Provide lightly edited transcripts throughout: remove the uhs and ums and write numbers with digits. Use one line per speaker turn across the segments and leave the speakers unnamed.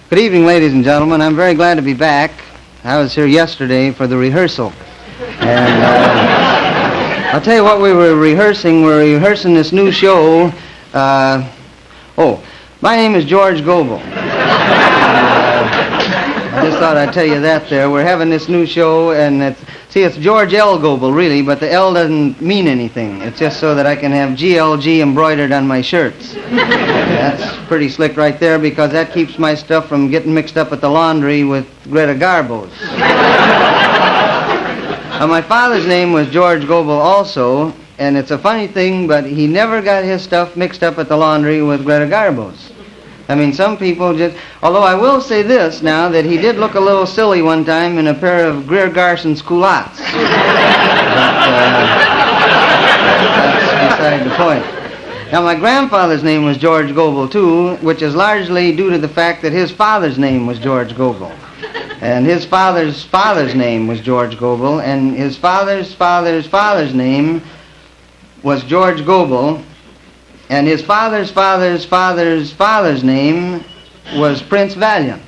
Good evening, ladies and gentlemen. I'm very glad to be back. I was here yesterday for the rehearsal. And I'll tell you what we were rehearsing. We're rehearsing this new show. My name is George Gobel. I just thought I'd tell you that there. We're having this new show, and it's George L. Gobel, really, but the L doesn't mean anything. It's just so that I can have GLG embroidered on my shirts. That's pretty slick right there, because that keeps my stuff from getting mixed up at the laundry with Greta Garbo's. My father's name was George Gobel also, and it's a funny thing, but he never got his stuff mixed up at the laundry with Greta Garbo's. I mean, some people just... Although I will say this now, that he did look a little silly one time in a pair of Greer Garson's culottes. But that's beside the point. Now, my grandfather's name was George Gobel, too, which is largely due to the fact that his father's name was George Gobel. And his father's father's name was George Gobel, and his father's father's father's name was George Gobel, and his father's father's father's father's name was Prince Valiant.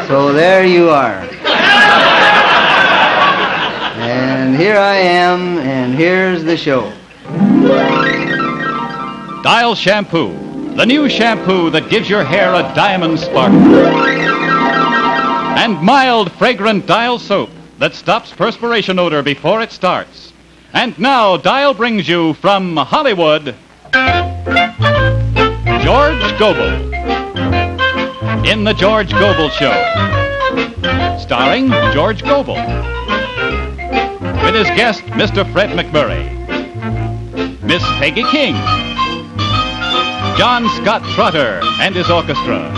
So there you are. And here I am, and here's the show.
Dial Shampoo, the new shampoo that gives your hair a diamond sparkle. And mild, fragrant Dial soap that stops perspiration odor before it starts. And now Dial brings you from Hollywood, George Gobel. In the George Gobel Show, starring George Gobel, with his guest, Mr. Fred McMurray, Miss Peggy King, John Scott Trotter and his orchestra.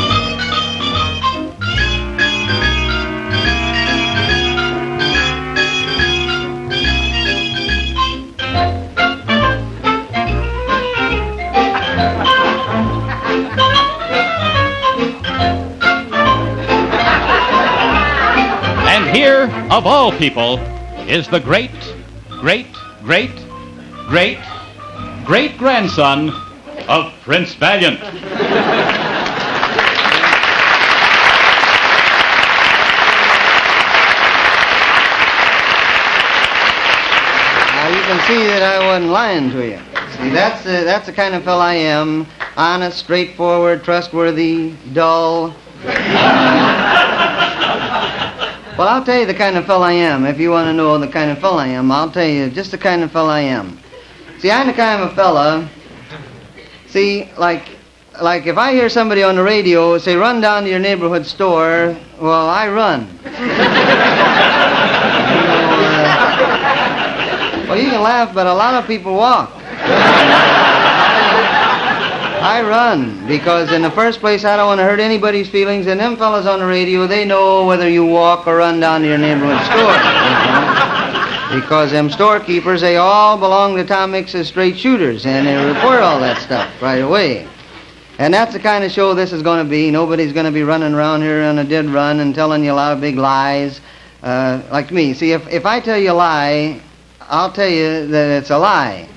And here, of all people, is the great, great, great, great, great-grandson of Prince Valiant.
Now, you can see that I wasn't lying to you. See, that's the kind of fellow I am. Honest, straightforward, trustworthy, dull. Well, I'll tell you the kind of fellow I am. If you want to know the kind of fellow I am, I'll tell you just the kind of fellow I am. See, I'm the kind of a fella... See, like if I hear somebody on the radio say, run down to your neighborhood store, well, I run. Well, you can laugh, but a lot of people walk. I run, because in the first place, I don't want to hurt anybody's feelings, and them fellas on the radio, they know whether you walk or run down to your neighborhood store. Because them storekeepers, they all belong to Tom Mix's straight shooters, and they report all that stuff right away. And that's the kind of show this is going to be. Nobody's going to be running around here on a dead run and telling you a lot of big lies, like me. See, if I tell you a lie, I'll tell you that it's a lie.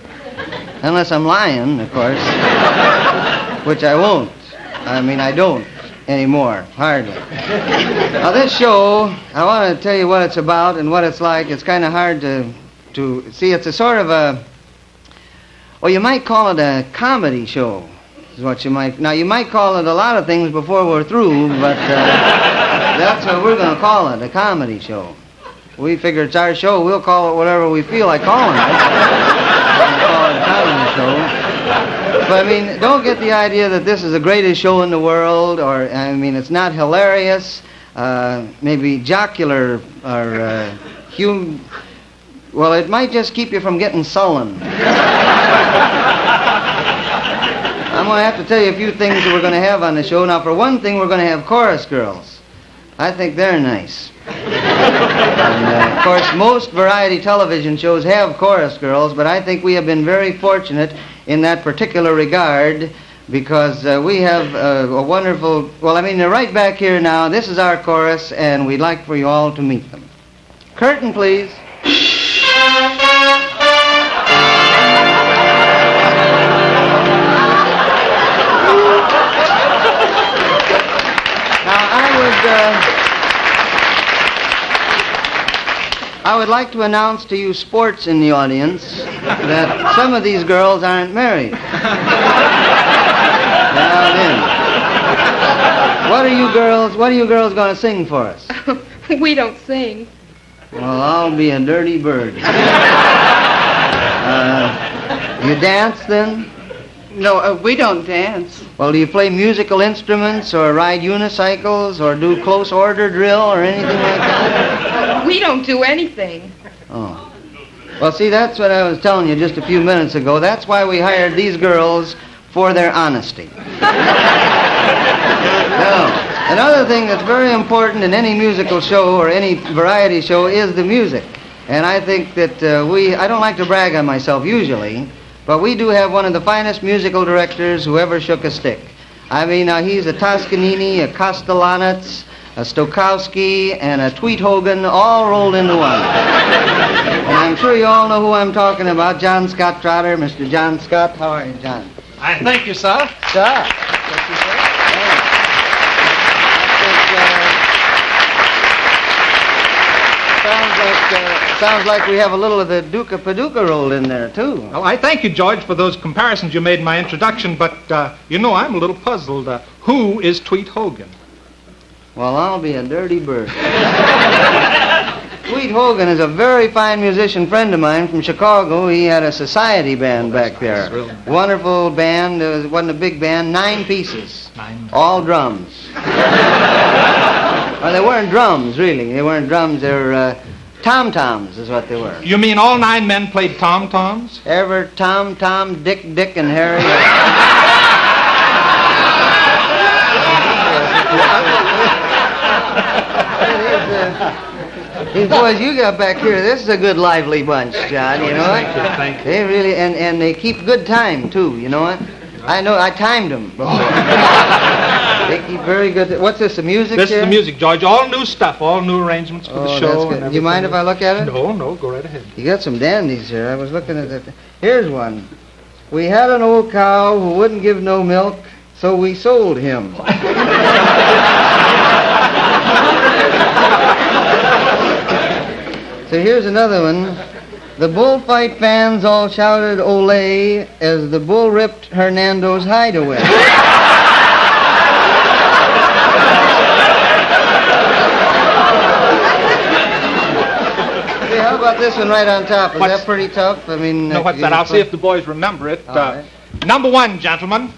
Unless I'm lying, of course, which I won't. I mean, I don't anymore, hardly. Now, this show, I want to tell you what it's about and what it's like. It's kind of hard to see. It's a sort of a, well, you might call it a comedy show, is what you might. Now, you might call it a lot of things before we're through, but that's what we're going to call it, a comedy show. We figure it's our show. We'll call it whatever we feel like calling it. We'll call it a comedy show. But, I mean, don't get the idea that this is the greatest show in the world, or, I mean, it's not hilarious, maybe jocular, or well, it might just keep you from getting sullen. I'm going to have to tell you a few things that we're going to have on the show. Now, for one thing, we're going to have chorus girls. I think they're nice. And, of course, most variety television shows have chorus girls, but I think we have been very fortunate in that particular regard, because we have a wonderful... Well, I mean, they're right back here now. This is our chorus, and we'd like for you all to meet them. Curtain, please. I would like to announce to you sports in the audience that some of these girls aren't married. Now then, what are you girls going to sing for us?
We don't sing.
Well, I'll be a dirty bird. You dance then?
No, we don't dance.
Well, do you play musical instruments or ride unicycles or do close order drill or anything like that?
We don't do anything.
Oh. Well, see, that's what I was telling you just a few minutes ago. That's why we hired these girls, for their honesty. Now, another thing that's very important in any musical show or any variety show is the music. And I think that I don't like to brag on myself usually, but we do have one of the finest musical directors who ever shook a stick. I mean, he's a Toscanini, a Kostelanetz, a Stokowski, and a Tweet Hogan all rolled into one. And I'm sure you all know who I'm talking about, John Scott Trotter. Mr. John Scott, how are you, John?
I thank you, sir.
Sir. Sounds like we have a little of the Duca Paducah rolled in there, too.
Oh, I thank you, George, for those comparisons you made in my introduction, but, I'm a little puzzled. Who is Tweet Hogan?
Well, I'll be a dirty bird. Tweet Hogan is a very fine musician friend of mine from Chicago. He had a society band back there.
Really nice.
Wonderful band. It wasn't a big band. 9 pieces.
9.
All drums. Well, they weren't drums, really. They weren't drums. They were tom-toms is what they were.
You mean all 9 men played tom-toms?
Ever Tom, Dick, and Harry. These boys you got back here, this is a good lively bunch, John, you know what?
Thank you.
They really, and they keep good time, too, you know what? I know, I timed them before. They keep very good. What's this, the music
This
here?
is the music, George. All new stuff, all new arrangements for the show.
That's good. Do you mind if I look at it?
No, go right ahead.
You got some dandies here. I was looking at that. Here's one. We had an old cow who wouldn't give no milk, so we sold him. So here's another one. The bullfight fans all shouted "Olay" as the bull ripped Hernando's hideaway. Hey, how about this one right on top? Is that pretty tough? I mean...
No, what's that? I'll see if the boys remember it.
All right.
Number 1, gentlemen.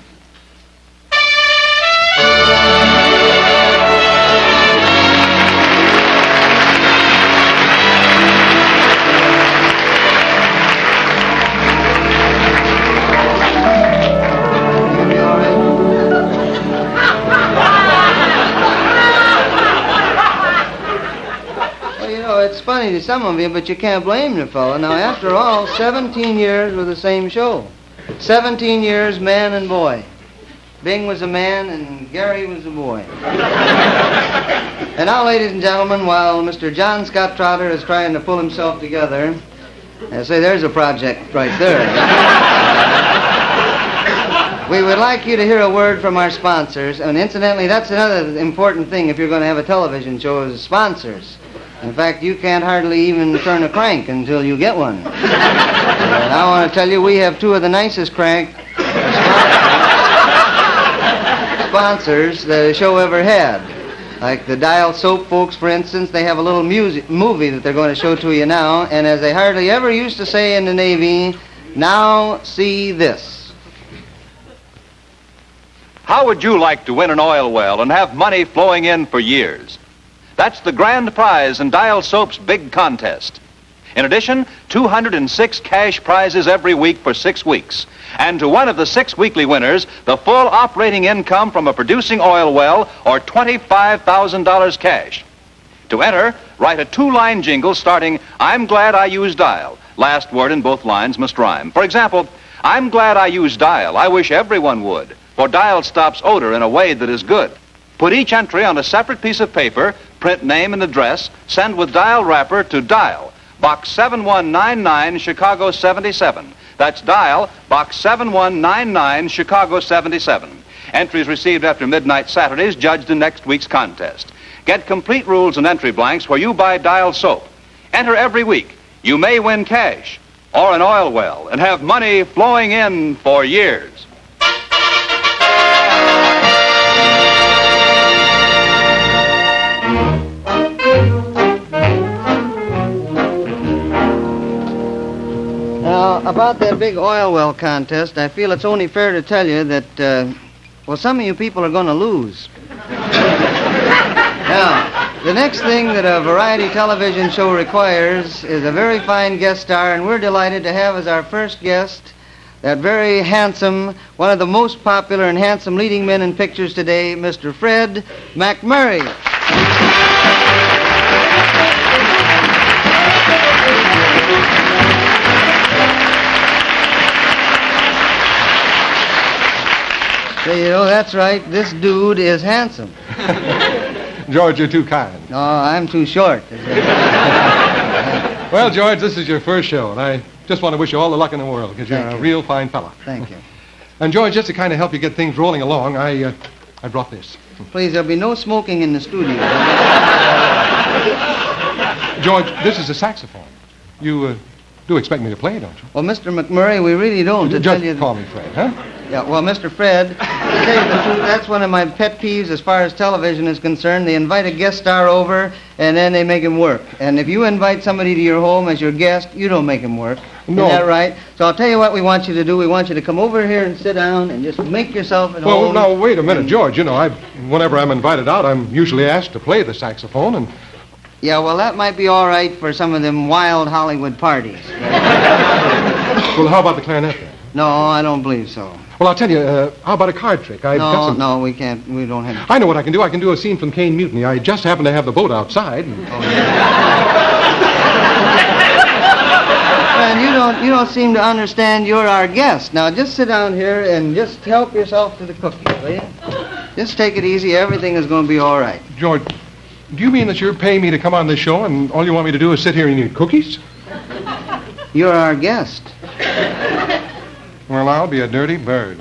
It's funny to some of you, but you can't blame the fellow. Now, after all, 17 years with the same show. 17 years, man and boy. Bing was a man and Gary was a boy. And now, ladies and gentlemen, while Mr. John Scott Trotter is trying to pull himself together, I say there's a project right there. We would like you to hear a word from our sponsors. And incidentally, that's another important thing if you're going to have a television show is sponsors. In fact, you can't hardly even turn a crank until you get one. And I want to tell you, we have 2 of the nicest crank sponsors the show ever had. Like the Dial Soap folks, for instance, they have a little movie that they're going to show to you now. And as they hardly ever used to say in the Navy, now see this.
How would you like to win an oil well and have money flowing in for years? That's the grand prize in Dial Soap's big contest. In addition, 206 cash prizes every week for 6 weeks. And to one of the 6 weekly winners, the full operating income from a producing oil well or $25,000 cash. To enter, write a 2-line jingle starting, "I'm glad I used Dial." Last word in both lines must rhyme. For example, "I'm glad I used Dial. I wish everyone would. For Dial stops odor in a way that is good." Put each entry on a separate piece of paper, print name and address, send with Dial wrapper to Dial, Box 7199, Chicago 77. That's Dial, Box 7199, Chicago 77. Entries received after midnight Saturdays judged in next week's contest. Get complete rules and entry blanks where you buy Dial soap. Enter every week. You may win cash or an oil well and have money flowing in for years.
Now, about that big oil well contest, I feel it's only fair to tell you that, some of you people are going to lose. Now, the next thing that a variety television show requires is a very fine guest star, and we're delighted to have as our first guest that very handsome, one of the most popular and handsome leading men in pictures today, Mr. Fred McMurray. You know, that's right. This dude is handsome.
George, you're too kind.
No, I'm too short.
Well, George, this is your first show, and I just want to wish you all the luck in the world, because you're a real fine fella.
Thank you.
And, George, just to kind of help you get things rolling along, I brought this.
Please, there'll be no smoking in the studio.
George, this is a saxophone. You do expect me to play, don't you?
Well, Mr. McMurray, we really don't. To
Just
tell you
call me Fred, huh?
Yeah, well, Mr. Fred, to tell you the truth, that's one of my pet peeves as far as television is concerned. They invite a guest star over, and then they make him work. And if you invite somebody to your home as your guest, you don't make him work.
No.
Isn't that right? So I'll tell you what we want you to do. We want you to come over here and sit down and just make yourself at
Well,
home.
now, wait a minute, George. You know, whenever I'm invited out, I'm usually asked to play the saxophone, and...
Yeah, well, that might be all right for some of them wild Hollywood parties.
Well, how about the clarinet, then?
No, I don't believe so.
Well, I'll tell you, how about a card trick?
No, we can't. We don't have...
I know what I can do. I can do a scene from Caine Mutiny. I just happen to have the boat outside. And...
And you don't seem to understand you're our guest. Now, just sit down here and just help yourself to the cookies, will you? Just take it easy. Everything is going to be all right.
George, do you mean that you're paying me to come on this show and all you want me to do is sit here and eat cookies?
You're our guest.
Well, I'll be a dirty bird.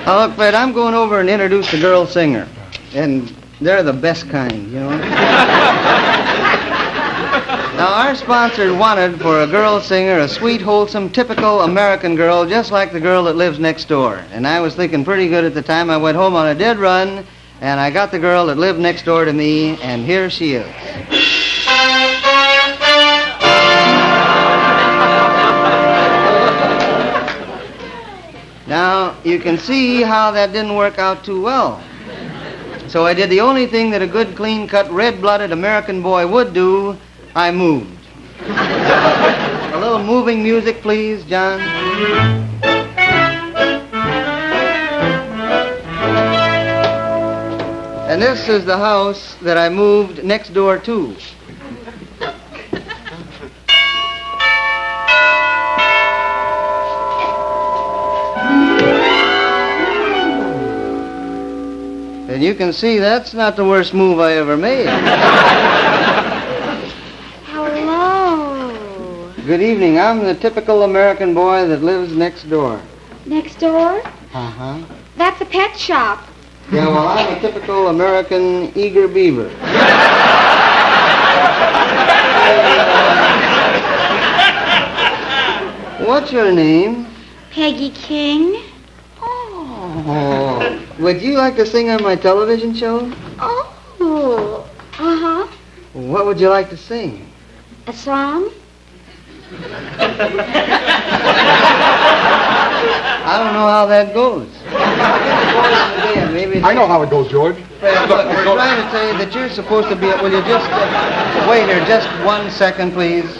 Now, look, Fred, I'm going over and introduce the girl singer. And they're the best kind, you know. Now, our sponsor wanted for a girl singer a sweet, wholesome, typical American girl, just like the girl that lives next door. And I was thinking pretty good at the time. I went home on a dead run, and I got the girl that lived next door to me, and here she is. Now, you can see how that didn't work out too well. So I did the only thing that a good, clean-cut, red-blooded American boy would do. I moved. A little moving music, please, John. And this is the house that I moved next door to. And you can see that's not the worst move I ever made.
Hello.
Good evening. I'm the typical American boy that lives next door.
Next door?
Uh-huh.
That's a pet shop.
Yeah, well, I'm a typical American eager beaver. What's your name?
Peggy King.
Oh. Would you like to sing on my television show?
Oh. Uh-huh.
What would you like to sing?
A song?
I don't know how that goes. Maybe
I know how it goes, George.
Fred, look, we're trying to tell you that you're supposed to be... Will you just... wait here just 1 second, please.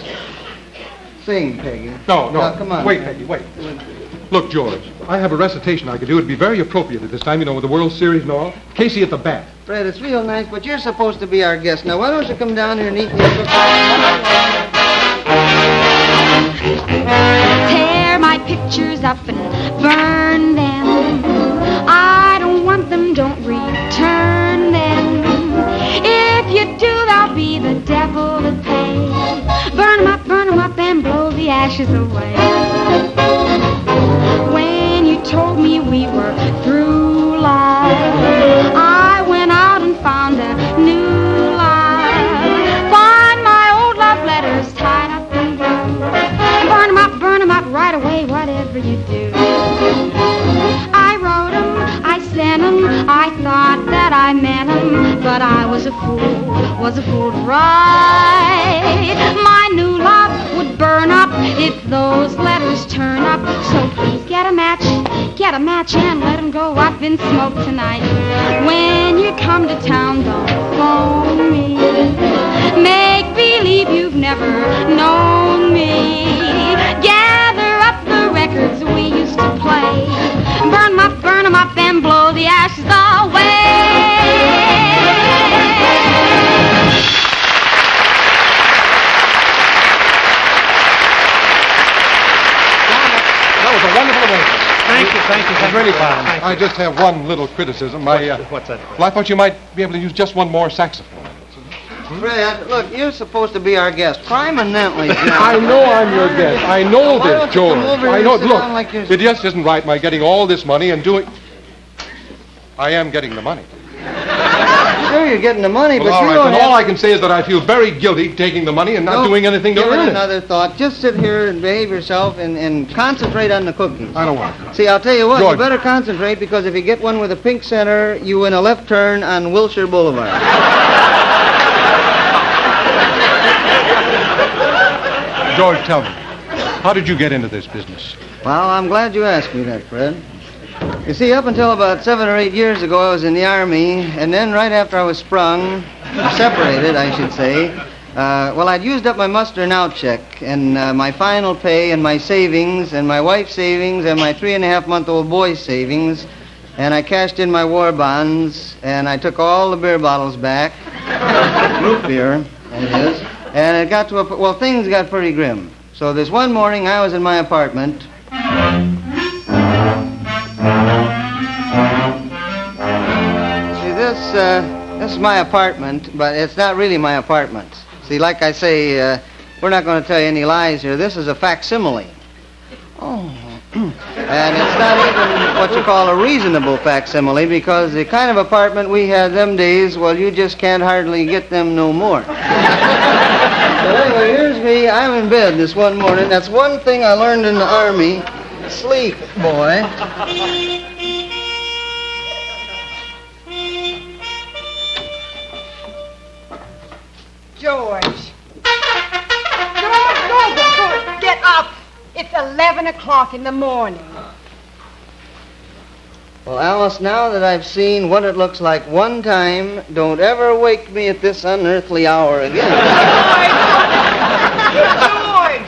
Sing, Peggy.
No.
Now, come on.
Wait, Peggy, wait. Look, George, I have a recitation I could do. It'd be very appropriate at this time, you know, with the World Series and all. Casey at the bat.
Fred, it's real nice, but you're supposed to be our guest. Now, why don't you come down here and eat me a cookie?
Tear my pictures up and burn them. I don't want them, don't return them. If you do, there'll be the devil to pay. Burn 'em up and blow the ashes away. When you told me we were through life, I went say whatever you do. I wrote 'em, I sent 'em, I thought that I meant 'em, but I was a fool to write. My new love would burn up if those letters turn up, so please get a match and let 'em go up in smoke tonight. When you come to town, don't phone me. Make believe you've never known me. Gather up the records we used to play. Burn 'em up and blow the ashes away.
That was a wonderful arrangement.
Thank you.
It was really fine. I just have one little criticism.
What's that?
Well, I thought you might be able to use just one more saxophone.
Fred, look, you're supposed to be our guest. Prominently, John.
I know I'm your guest. I know
Why don't
this,
you
George.
come over
I
here
know.
and sit
Look,
down like you're-
it just isn't right, my getting all this money and doing... I am getting the money.
Sure, you're getting the money,
Well,
but
all
you
right,
don't
then
have...
all I can say is that I feel very guilty taking the money and not
Nope.
doing anything to
Give it
earn it.
another thought. Just sit here and behave yourself and concentrate on the cookies.
I don't want to.
See, I'll tell you what,
George.
you better concentrate, because if you get one with a pink center, you win a left turn on Wilshire Boulevard.
George, tell me, how did you get into this business?
Well, I'm glad you asked me that, Fred. You see, up until about 7 or 8 years ago, I was in the Army, and then right after I was sprung, or separated, I should say, I'd used up my muster now check, and my final pay, and my savings, and my wife's savings, and my 3.5-month-old boy's savings, and I cashed in my war bonds, and I took all the beer bottles back, root beer, that is, and it got to things got pretty grim. So this one morning, I was in my apartment. See, this is my apartment, but it's not really my apartment. See, like I say, we're not going to tell you any lies here. This is a facsimile. Oh. And it's not even what you call a reasonable facsimile, because the kind of apartment we had them days, well, you just can't hardly get them no more. So anyway, here's me. I'm in bed this one morning. That's one thing I learned in the Army. Sleep, boy.
George, get up. It's 11 o'clock in the morning.
Well, Alice, now that I've seen what it looks like one time, don't ever wake me at this unearthly hour again.
George!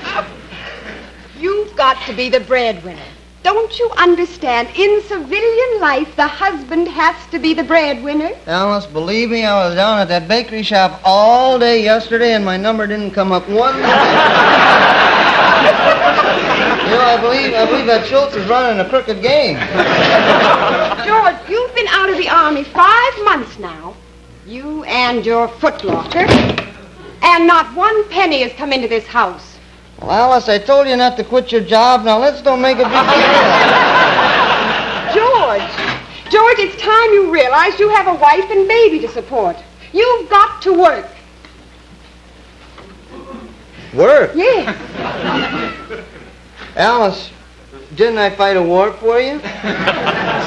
You've got to be the breadwinner. Don't you understand? In civilian life, the husband has to be the breadwinner.
Alice, believe me, I was down at that bakery shop all day yesterday, and my number didn't come up one time. You know, I believe that Schultz is running a crooked game.
George, you've been out of the Army 5 months now. You and your footlocker. And not one penny has come into this house.
Well, Alice, I told you not to quit your job. Now, let's don't make a big deal.
George, it's time you realized you have a wife and baby to support. You've got to work.
Work?
Yes.
Alice, didn't I fight a war for you?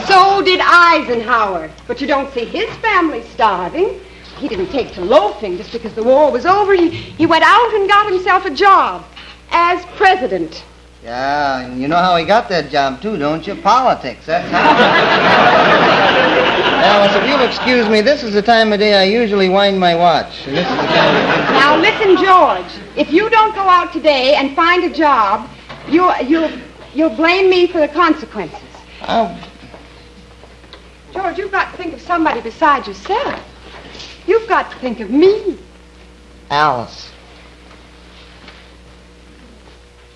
So did Eisenhower. But you don't see his family starving. He didn't take to loafing just because the war was over. He went out and got himself a job as president.
Yeah, and you know how he got that job, too, don't you? Politics, that's how. Alice, if you'll excuse me, this is the time of day I usually wind my watch. And this is the time of...
Now, listen, George. If you don't go out today and find a job, you'll blame me for the consequences.
Oh.
George, you've got to think of somebody besides yourself. You've got to think of me.
Alice.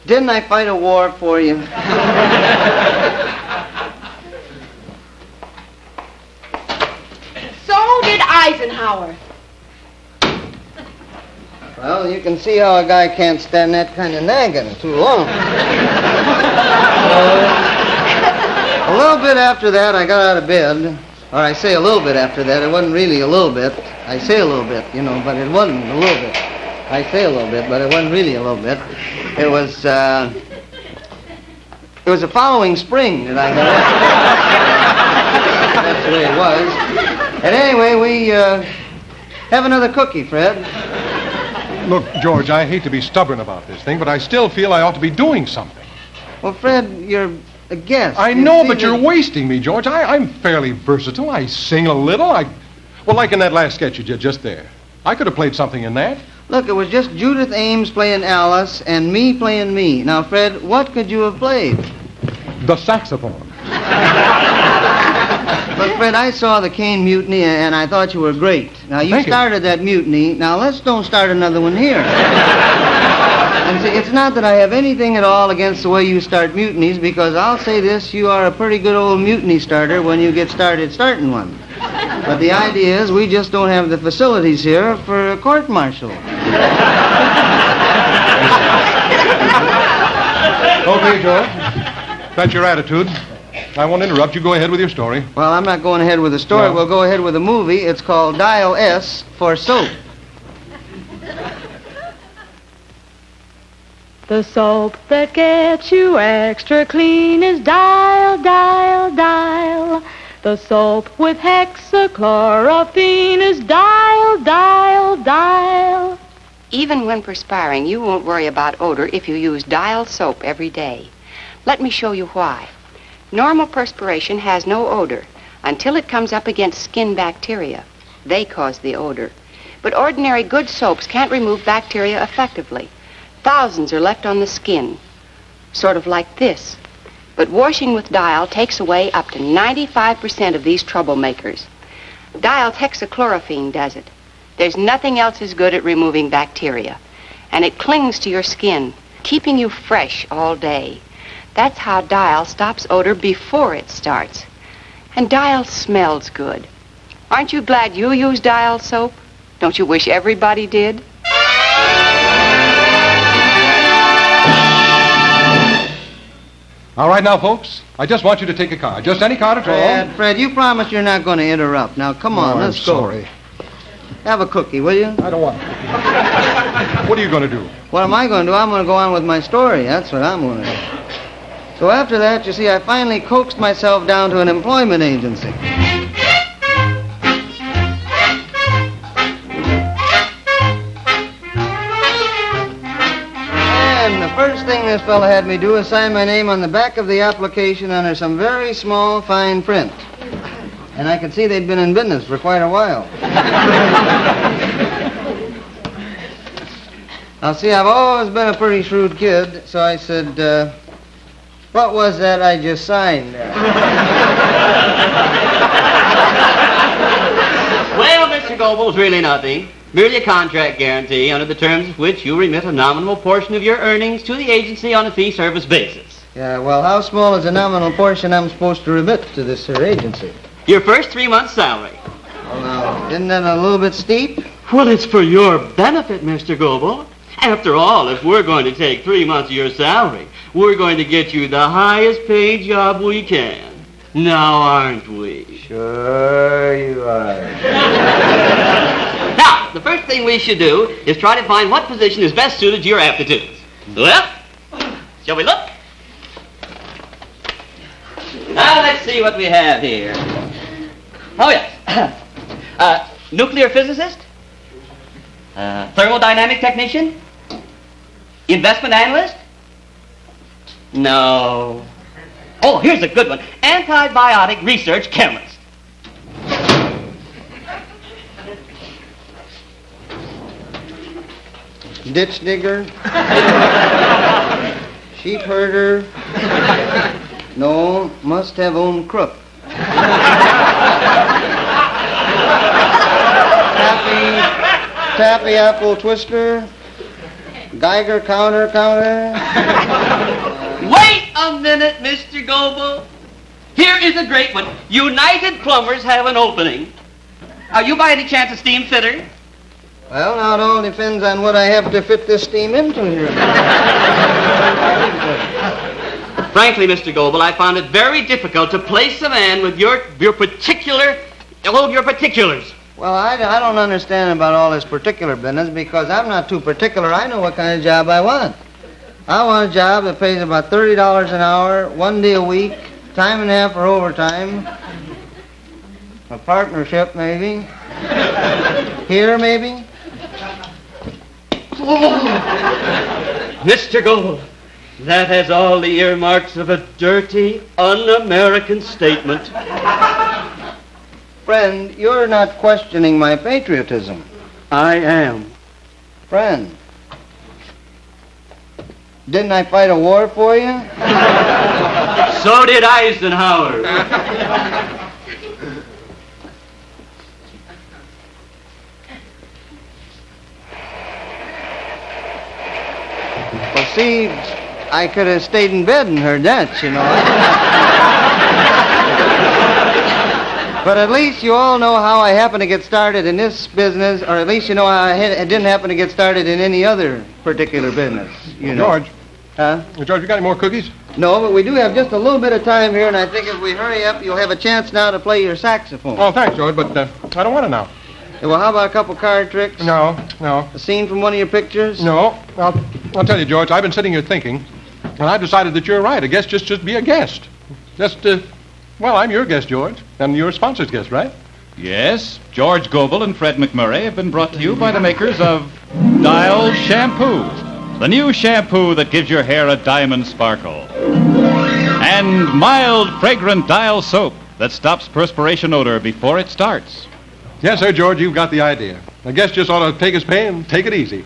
Didn't I fight a war for you?
So did Eisenhower.
Well, you can see how a guy can't stand that kind of nagging too long. A little bit after that, I got out of bed. Or I say a little bit after that. It wasn't really a little bit. I say a little bit, you know, but it wasn't a little bit. I say a little bit, but it wasn't really a little bit. It was, It was the following spring that I got it. That's the way it was. And anyway, we have another cookie, Fred.
Look, George, I hate to be stubborn about this thing, but I still feel I ought to be doing something.
Well, Fred, you're a guest.
I know, but you're wasting me, George. I'm fairly versatile. I sing a little. Well, like in that last sketch you did just there. I could have played something in that.
Look, it was just Judith Ames playing Alice and me playing me. Now, Fred, what could you have played?
The saxophone.
But, Fred, I saw the Cane Mutiny, and I thought you were great. Now, you started that mutiny. Now, let's don't start another one here. And see, it's not that I have anything at all against the way you start mutinies, because I'll say this, you are a pretty good old mutiny starter when you get started starting one. But the idea is we just don't have the facilities here for a court-martial.
Okay, George. That's your attitude. I won't interrupt. You go ahead with your story.
Well, I'm not going ahead with the story.
No.
We'll go ahead with a movie. It's called Dial S for Soap.
The soap that gets you extra clean is Dial, Dial, Dial. The soap with hexachlorophene is Dial, Dial, Dial.
Even when perspiring, you won't worry about odor if you use Dial soap every day. Let me show you why. Normal perspiration has no odor until it comes up against skin bacteria. They cause the odor. But ordinary good soaps can't remove bacteria effectively. Thousands are left on the skin, sort of like this. But washing with Dial takes away up to 95% of these troublemakers. Dial's hexachlorophene does it. There's nothing else as good at removing bacteria. And it clings to your skin, keeping you fresh all day. That's how Dial stops odor before it starts. And Dial smells good. Aren't you glad you use Dial soap? Don't you wish everybody did?
All right now, folks. I just want you to take a card. Just any card at all.
Fred, you promised you're not going to interrupt. Now, come on, let's go.
Sorry.
Have a cookie, will you?
I don't want it. What are you going to do?
What am I going to do? I'm going to go on with my story. That's what I'm going to do. So after that, you see, I finally coaxed myself down to an employment agency. And the first thing this fella had me do is sign my name on the back of the application under some very small, fine print. And I could see they'd been in business for quite a while. Now, see, I've always been a pretty shrewd kid, so I said, what was that I just signed there?
Well, Mr. Gobel's really nothing. Merely a contract guarantee under the terms of which you remit a nominal portion of your earnings to the agency on a fee-service basis.
Yeah, well, how small is the nominal portion I'm supposed to remit to this here agency?
Your first 3 months' salary.
Well, now, isn't that a little bit steep?
Well, it's for your benefit, Mr. Gobel. After all, if we're going to take 3 months of your salary, we're going to get you the highest paid job we can. Now, aren't we?
Sure you are.
Now, the first thing we should do is try to find what position is best suited to your aptitudes. Well, shall we look? Now, let's see what we have here. Oh, yes. Nuclear physicist? Thermodynamic technician? Investment analyst? No. Oh, here's a good one. Antibiotic research chemist.
Ditch digger? Sheep herder? No, must have owned crook. Taffy apple twister? Geiger counter?
Wait a minute, Mr. Gobel. Here is a great one. United Plumbers have an opening. Are you by any chance a steam fitter?
Well, now it all depends on what I have to fit this steam into here.
Frankly, Mr. Gobel, I found it very difficult to place a man with your particulars.
Well, I don't understand about all this particular business because I'm not too particular. I know what kind of job I want. I want a job that pays about $30 an hour, 1 day a week, time and a half for overtime, a partnership maybe, here maybe.
Mr. Goble, that has all the earmarks of a dirty, un-American statement.
Friend, you're not questioning my patriotism.
I am.
Friend, didn't I fight a war for you?
So did Eisenhower.
Well, see, I could have stayed in bed and heard that, you know. But at least you all know how I happened to get started in this business, or at least you know how I didn't happen to get started in any other particular business, you know.
George.
Huh?
George, you got any more cookies?
No, but we do have just a little bit of time here, and I think if we hurry up, you'll have a chance now to play your saxophone.
Oh, thanks, George, but I don't want it now.
Yeah, well, how about a couple card tricks?
No.
A scene from one of your pictures?
No. I'll tell you, George, I've been sitting here thinking, and I've decided that you're right. A guest just be a guest. Well, I'm your guest, George, and your sponsor's guest, right?
Yes, George Gobel and Fred McMurray have been brought to you by the makers of Dial Shampoo, the new shampoo that gives your hair a diamond sparkle. And mild, fragrant Dial soap that stops perspiration odor before it starts.
Yes, sir, George, you've got the idea. A guest just ought to take his pay and take it easy.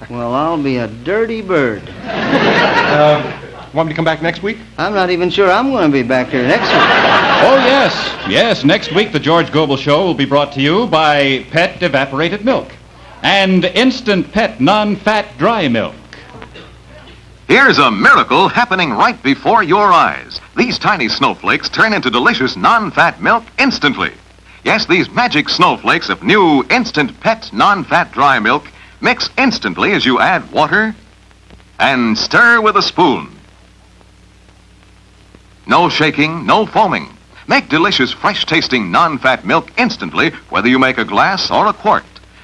Well, I'll be a dirty bird.
Want me to come back next week?
I'm not even sure I'm going to be back here next week.
Oh, yes. Yes, next week the George Gobel Show will be brought to you by Pet Evaporated Milk and Instant Pet Non-Fat Dry Milk.
Here's a miracle happening right before your eyes. These tiny snowflakes turn into delicious non-fat milk instantly. Yes, these magic snowflakes of new Instant Pet Non-Fat Dry Milk mix instantly as you add water and stir with a spoon. No shaking, no foaming. Make delicious, fresh-tasting non-fat milk instantly, whether you make a glass or a quart.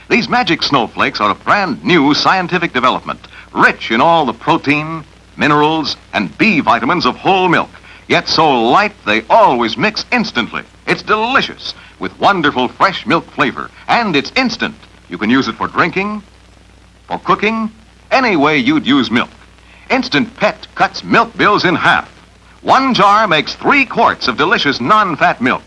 These magic snowflakes are a brand new scientific development, rich in all the protein, minerals, and B vitamins of whole milk, yet so light they always mix instantly. It's delicious, with wonderful fresh milk flavor, and it's instant. You can use it for drinking, for cooking, any way you'd use milk. Instant Pet cuts milk bills in half. 1 jar makes 3 quarts of delicious non-fat milk.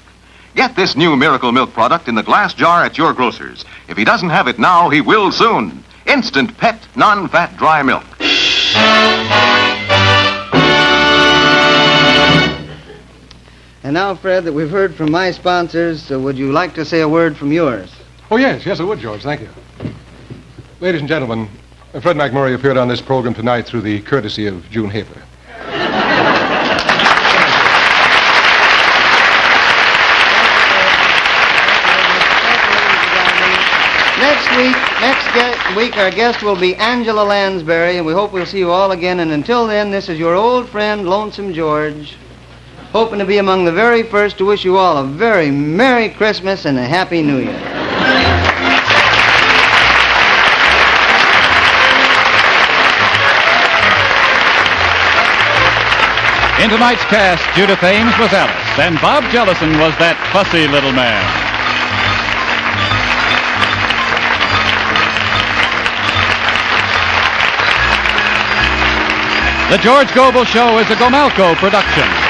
Get this new miracle milk product in the glass jar at your grocer's. If he doesn't have it now, he will soon. Instant Pet Non-Fat Dry Milk.
And now, Fred, that we've heard from my sponsors, would you like to say a word from yours?
Oh, yes, I would, George. Thank you. Ladies and gentlemen, Fred McMurray appeared on this program tonight through the courtesy of June Hafer.
Next week, our guest will be Angela Lansbury, and we hope we'll see you all again. And until then, this is your old friend, Lonesome George, hoping to be among the very first to wish you all a very Merry Christmas and a Happy New Year.
In tonight's cast, Judith Ames was Alice, and Bob Jellison was that fussy little man. The George Gobel Show is a Gomalco production.